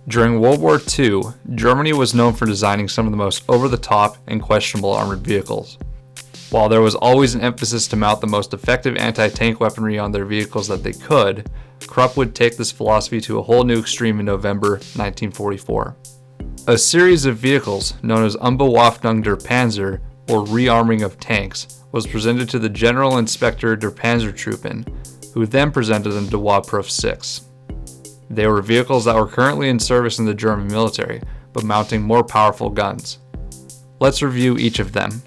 During World War II, Germany was known for designing some of the most over-the-top and questionable armored vehicles. While there was always an emphasis to mount the most effective anti-tank weaponry on their vehicles that they could, Krupp would take this philosophy to a whole new extreme in November 1944. A series of vehicles known as Umbewaffnung der Panzer, or rearming of tanks, was presented to the General Inspector der Panzertruppen, who then presented them to Waprof 6. They were vehicles that were currently in service in the German military, but mounting more powerful guns. Let's review each of them.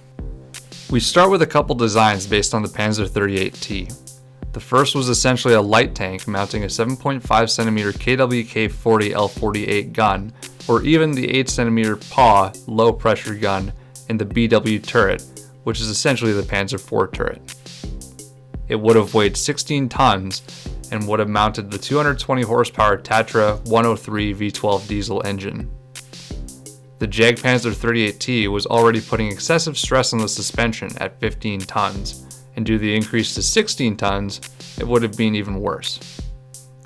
We start with a couple designs based on the Panzer 38T. The first was essentially a light tank mounting a 7.5cm KWK-40 L48 gun, or even the 8cm PAW low-pressure gun in the BW turret, which is essentially the Panzer IV turret. It would have weighed 16 tons and would have mounted the 220 horsepower Tatra 103 V12 diesel engine. The Jagdpanzer 38T was already putting excessive stress on the suspension at 15 tons, and due to the increase to 16 tons, it would have been even worse.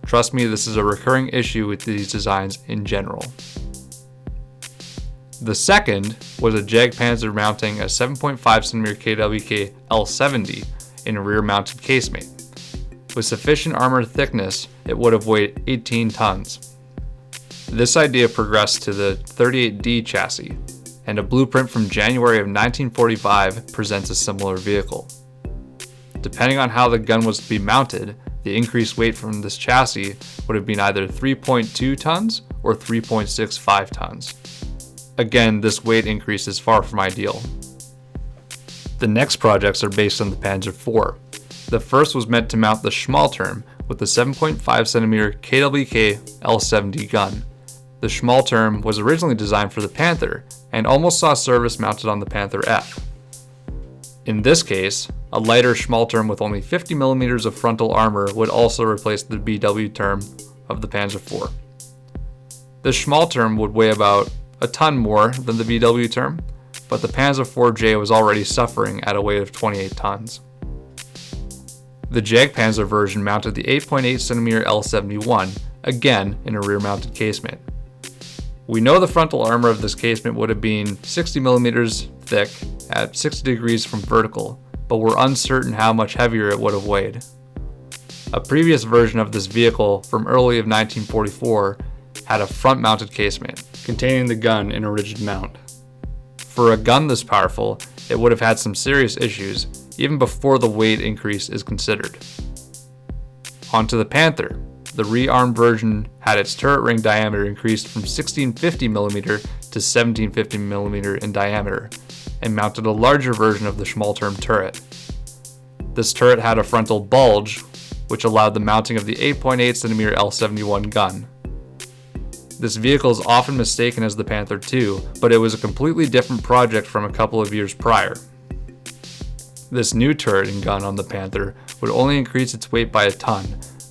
Trust me, this is a recurring issue with these designs in general. The second was a Jagdpanzer mounting a 7.5cm KWK L70 in a rear-mounted casemate. With sufficient armor thickness, it would have weighed 18 tons. This idea progressed to the 38D chassis, and a blueprint from January of 1945 presents a similar vehicle. Depending on how the gun was to be mounted, the increased weight from this chassis would have been either 3.2 tons or 3.65 tons. Again, this weight increase is far from ideal. The next projects are based on the Panzer IV. The first was meant to mount the Schmalturm with the 7.5cm KWK L70 gun. The Schmalturm was originally designed for the Panther and almost saw service mounted on the Panther F. In this case, a lighter Schmalturm with only 50mm of frontal armor would also replace the BW term of the Panzer IV. The Schmalturm would weigh about a ton more than the BW term, but the Panzer IV-J was already suffering at a weight of 28 tons. The Jagdpanzer version mounted the 8.8cm L71, again in a rear-mounted casemate. We know the frontal armor of this casemate would have been 60mm thick at 60 degrees from vertical, but we're uncertain how much heavier it would have weighed. A previous version of this vehicle from early of 1944 had a front-mounted casemate, containing the gun in a rigid mount. For a gun this powerful, it would have had some serious issues, even before the weight increase is considered. Onto the Panther. The rearmed version had its turret ring diameter increased from 1650mm to 1750mm in diameter, and mounted a larger version of the Schmalturm turret. This turret had a frontal bulge, which allowed the mounting of the 8.8cm L71 gun. This vehicle is often mistaken as the Panther II, but it was a completely different project from a couple of years prior. This new turret and gun on the Panther would only increase its weight by a ton,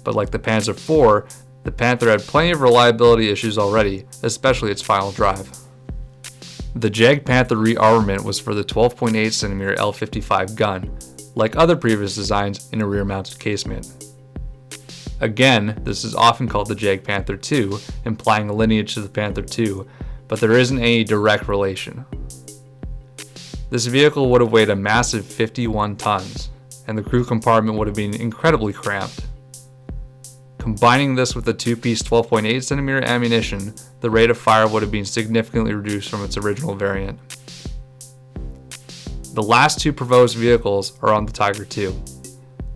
but like the Panzer IV, the Panther had plenty of reliability issues already, especially its final drive. The Jagdpanther rearmament was for the 12.8cm L55 gun, like other previous designs in a rear-mounted casemate. Again, this is often called the Jagdpanther II, implying a lineage to the Panther II, but there isn't any direct relation. This vehicle would have weighed a massive 51 tons, and the crew compartment would have been incredibly cramped. Combining this with the two-piece 12.8cm ammunition, the rate of fire would have been significantly reduced from its original variant. The last two proposed vehicles are on the Tiger II.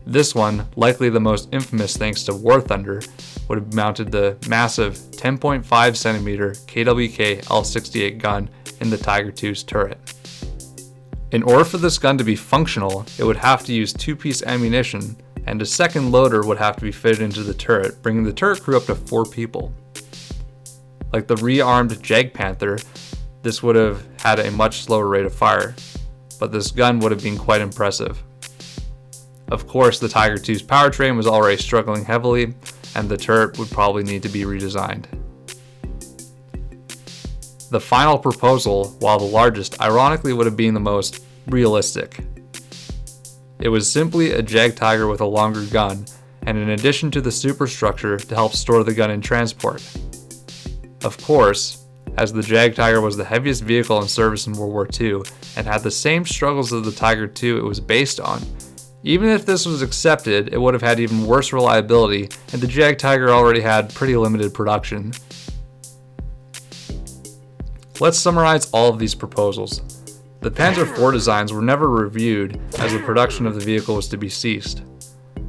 This one, likely the most infamous thanks to War Thunder, would have mounted the massive 10.5cm KWK L68 gun in the Tiger II's turret. In order for this gun to be functional, it would have to use two-piece ammunition, and a second loader would have to be fitted into the turret, bringing the turret crew up to 4 people. Like the rearmed Jagdpanther, this would have had a much slower rate of fire, but this gun would have been quite impressive. Of course, the Tiger II's powertrain was already struggling heavily, and the turret would probably need to be redesigned. The final proposal, while the largest, ironically would have been the most realistic. It was simply a Jagdtiger with a longer gun, and in addition to the superstructure to help store the gun in transport. Of course, as the Jag Tiger was the heaviest vehicle in service in World War II and had the same struggles as the Tiger II it was based on, even if this was accepted, it would have had even worse reliability, and the Jag Tiger already had pretty limited production. Let's summarize all of these proposals. The Panzer IV designs were never reviewed as the production of the vehicle was to be ceased.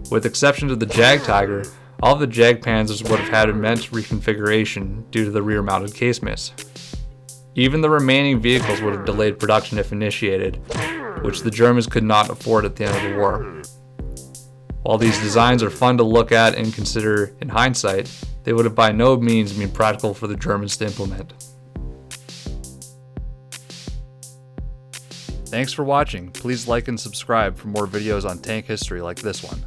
With exception to the Jag Tiger, all of the Jag Panzers would have had immense reconfiguration due to the rear-mounted casemates. Even the remaining vehicles would have delayed production if initiated, which the Germans could not afford at the end of the war. While these designs are fun to look at and consider in hindsight, they would have by no means been practical for the Germans to implement. Thanks for watching. Please like and subscribe for more videos on tank history like this one.